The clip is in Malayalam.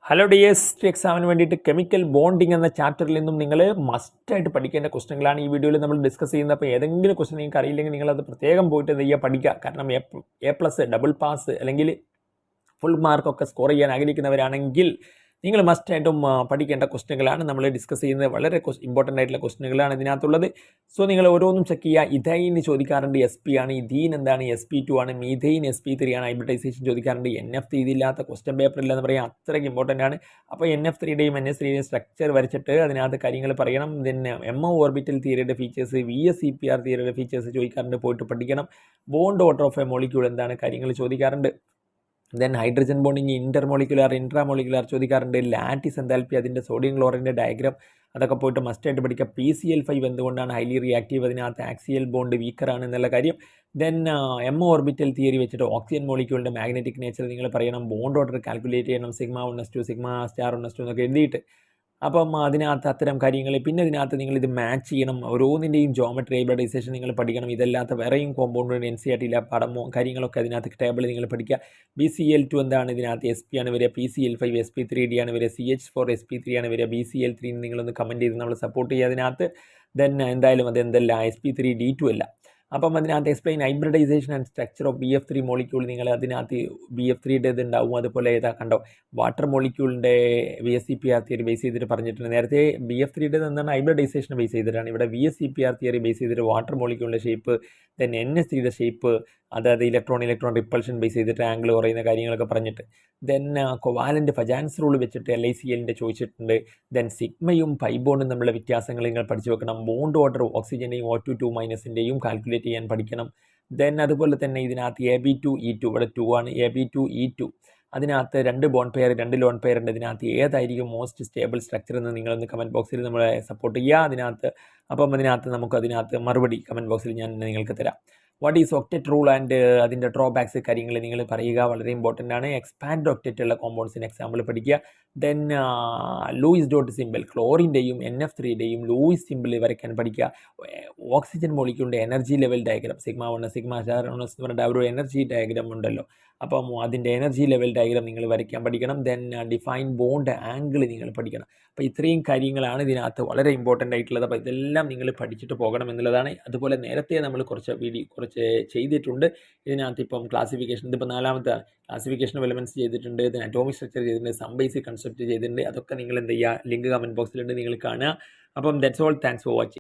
ഹലോ DST എക്സാമിന് വേണ്ടിയിട്ട് കെമിക്കൽ ബോണ്ടിങ് എന്ന ചാപ്റ്ററിൽ നിന്നും നിങ്ങൾ മസ്റ്റായിട്ട് പഠിക്കേണ്ട ക്വസ്റ്റ്യനുകളാണ് ഈ വീഡിയോയിൽ നമ്മൾ ഡിസ്കസ് ചെയ്യുന്നത്. അപ്പോൾ ഏതെങ്കിലും ക്വസ്റ്റ്യൻ നിങ്ങൾക്ക് അറിയില്ലെങ്കിൽ നിങ്ങളത് പ്രത്യേകം പോയിട്ട് എന്ത് ചെയ്യുക, പഠിക്കുക. കാരണം A+, ഡബിൾ പാസ് അല്ലെങ്കിൽ ഫുൾ മാർക്കൊക്കെ സ്കോർ ചെയ്യാൻ ആഗ്രഹിക്കുന്നവരാണെങ്കിൽ നിങ്ങൾ മസ്റ്റായിട്ടും പഠിക്കേണ്ട ക്വസ്റ്റ്യനുകളാണ് നമ്മൾ ഡിസ്കസ് ചെയ്യുന്നത്. വളരെ ഇമ്പോർട്ടൻ്റ് ആയിട്ടുള്ള ക്വസ്റ്റ്യനുകളാണ് ഇതിനകത്തുള്ളത്. സോ നിങ്ങൾ ഓരോന്നും ചെക്ക് ചെയ്യുക. ഇഥൈൻ ചോദിക്കാറുണ്ട്, SP ആണ്. ഇഥീൻ എന്താണ്? SP2 ആണ്. മീഥൈൻ SP3 ആണ്. ഹൈബ്രിഡൈസേഷൻ ചോദിക്കാറുണ്ട്. NF3 ഇതില്ലാത്ത ക്വസ്റ്റ്യൻ പേപ്പർ ഇല്ലെന്ന് പറയാം, അത്രയ്ക്ക് ഇമ്പോർട്ടൻ്റ് ആണ്. അപ്പോൾ NF3യുടെയും NS3യുടെയും സ്ട്രക്ചർ വരച്ചിട്ട് അതിനകത്ത് കാര്യങ്ങൾ പറയണം. പിന്നെ MO ഓർബിറ്റൽ തിയറിയുടെ ഫീച്ചേഴ്സ്, VSEPR തിയറിയുടെ ഫീച്ചേഴ്സ് ചോദിക്കാറുണ്ട്, പോയിട്ട് പഠിക്കണം. Bond order of a molecule എന്താണ്, കാര്യങ്ങൾ ചോദിക്കാറുണ്ട്. Then hydrogen bonding intermolecular intramolecular ചോദിക്കാറുണ്ട്. ലാറ്റിസ് എന്തൽപി, അതിൻ്റെ സോഡിയം ക്ലോറിൻ്റെ ഡയഗ്രാം, അതൊക്കെ പോയിട്ട് മസ്റ്റായിട്ട് പഠിക്കുക. PCl5 എന്തുകൊണ്ടാണ് ഹൈലി റിയാക്റ്റീവ്, അതിനകത്ത് ആക്സിയൽ ബോണ്ട് വീക്കറാണ് എന്നുള്ള കാര്യം. ദെൻ MO ഓർബിറ്റൽ തിയറി വെച്ചിട്ട് ഓക്സിജൻ മോളിക്യൂളിൻ്റെ മാഗ്നറ്റിക് നേച്ചർ നിങ്ങൾ പറയണം. ബോണ്ട് ഓർഡർ കാൽക്കുലേറ്റ് ചെയ്യണം. σ1s2 σ*1s2 എന്നൊക്കെ എഴുതിയിട്ട്. അപ്പം അതിനകത്ത് അത്തരം കാര്യങ്ങൾ. പിന്നെ ഇതിനകത്ത് നിങ്ങളിത് മാച്ച് ചെയ്യണം. ഓരോന്നിൻ്റെയും ജോമെട്രി, ഹൈബ്രിഡൈസേഷൻ നിങ്ങൾ പഠിക്കണം. ഇതല്ലാത്ത വേറെയും കോമ്പൗണ്ടുകളുടെ NCERT പടമോ കാര്യങ്ങളൊക്കെ അതിനകത്ത് ടേബിൾ നിങ്ങൾ പഠിക്കുക. BCl2 എന്താണ്, ഇതിനകത്ത് SP ആണ് വരിക. PCl5 SP3D ആണ് വരിക. CH4 SP3 ആണ് വരിക. BCl3 നിങ്ങളൊന്ന് കമൻറ്റ് ചെയ്ത് നമ്മൾ സപ്പോർട്ട് ചെയ്യുക അതിനകത്ത്. ദെൻ എന്തായാലും അത് എന്തല്ല, SP3D2 അല്ല. അപ്പം അതിനകത്ത് explain hybridization and structure of BF3 molecule, നിങ്ങൾ അതിനകത്ത് BF3യുടെ ഉണ്ടാവും. അതുപോലെ ഏതാ കണ്ടോ, വാട്ടർ മോളിക്യൂളിൻ്റെ VSEPR തിയറി ബേസ് ചെയ്തിട്ട് പറഞ്ഞിട്ടുണ്ട്. നേരത്തെ BF3യുടെ എന്താണ്, ഹൈബ്രിഡൈസേഷൻ ബേസ് ചെയ്തിട്ടാണ്. ഇവിടെ VSEPR തിയറി ബേസ് ചെയ്തിട്ട് വാട്ടർ മോളിക്യൂളിൻ്റെ ഷേപ്പ്, ദെൻ NS3യുടെ ഷേപ്പ്, അതായത് ഇലക്ട്രോൺ റിപ്പൾഷൻ ബേസ് ചെയ്തിട്ട് ആംഗിൾ കുറയുന്ന കാര്യങ്ങളൊക്കെ പറഞ്ഞിട്ട്. ദെൻ കൊവാലൻ്റ് ഫജാൻസ് റൂൾ വെച്ചിട്ട് LICLൻ്റെ ചോദിച്ചിട്ടുണ്ട്. ദെൻ സിഗ്മയും പൈ ബോണ്ടും തമ്മിലുള്ള വ്യത്യാസങ്ങൾ നിങ്ങൾ പഠിച്ചു വെക്കണം. ബോണ്ട് ഓർഡർ ഓക്സിജൻ്റെയും O2 - കാൽക്കുലേറ്റ് ചെയ്യാൻ പഠിക്കണം. ദെൻ അതുപോലെ തന്നെ ഇതിനകത്ത് AB2E2, ഇവിടെ 2 ആണ്. AB2E2 അതിനകത്ത് 2 ബോണ്ട് പെയർ 2 ലോൺ പെയർ ഉണ്ട്. ഇതിനകത്ത് ഏതായിരിക്കും മോസ്റ്റ് സ്റ്റേബിൾ സ്ട്രക്ചർ എന്ന് നിങ്ങളൊന്ന് കമൻറ്റ് ബോക്സിൽ നമ്മളെ സപ്പോർട്ട് ചെയ്യുക അതിനകത്ത്. അപ്പം അതിനകത്ത് മറുപടി കമൻറ്റ് ബോക്സിൽ ഞാൻ നിങ്ങൾക്ക് തരാം. What is octet rule and അതിൻ്റെ ഡ്രോബാക്സ് കാര്യങ്ങൾ നിങ്ങൾ പറയുക, വളരെ ഇമ്പോർട്ടൻ്റ് ആണ്. എക്സ്പാൻഡ് ഒക്റ്ററ്റ് ഉള്ള കോമ്പൗണ്ട്സിന് എക്സാമ്പിൾ പഠിക്കുക. ദെൻ ലൂയിസ് ഡോട്ട് സിമ്പിൾ, ക്ലോറിൻ്റെയും NF3യുടെയും ലൂയിസ് സിമ്പിൾ വരയ്ക്കാൻ പഠിക്കുക. ഓക്സിജൻ മോളിക്യൂളിൻ്റെ എനർജി ലെവൽ ഡയഗ്രാം, σ1 σ*1 എന്ന് പറഞ്ഞിട്ട് ഒരു എനർജി ഡയഗ്രാം ഉണ്ടല്ലോ, അപ്പം അതിൻ്റെ എനർജി ലെവൽ ഡയഗ്രാം നിങ്ങൾ വരയ്ക്കാൻ പഠിക്കണം. ദെൻ ഡിഫൈൻ ബോണ്ട് ആംഗിൾ നിങ്ങൾ പഠിക്കണം. അപ്പോൾ ഇത്രയും കാര്യങ്ങളാണ് ഇതിനകത്ത് വളരെ ഇമ്പോർട്ടൻ്റ് ആയിട്ടുള്ളത്. അപ്പോൾ ഇതെല്ലാം നിങ്ങൾ പഠിച്ചിട്ട് പോകണം എന്നുള്ളതാണ്. അതുപോലെ നേരത്തെ നമ്മൾ കുറച്ച് ചെയ്തിട്ടുണ്ട് ഇതിനകത്ത്. ഇപ്പം ക്ലാസിഫിക്കേഷൻ, ഇതിപ്പോൾ 4ാമത്തെ ക്ലാസിഫിക്കേഷൻ ഓഫ് എലമെൻറ്റ്സ് ചെയ്തിട്ടുണ്ട്. ഇതിന് അറ്റോമിക് സ്ട്രക്ചർ ചെയ്തിട്ടുണ്ട്. സം ബേസിക് കൺസെപ്റ്റ് ചെയ്തിട്ടുണ്ട്. അതൊക്കെ നിങ്ങൾ എന്ത് ചെയ്യുക, ലിങ്ക് കമൻറ്റ് ബോക്സിലുണ്ട്, നിങ്ങൾ കാണുക. അപ്പം that's all. Thanks for watching.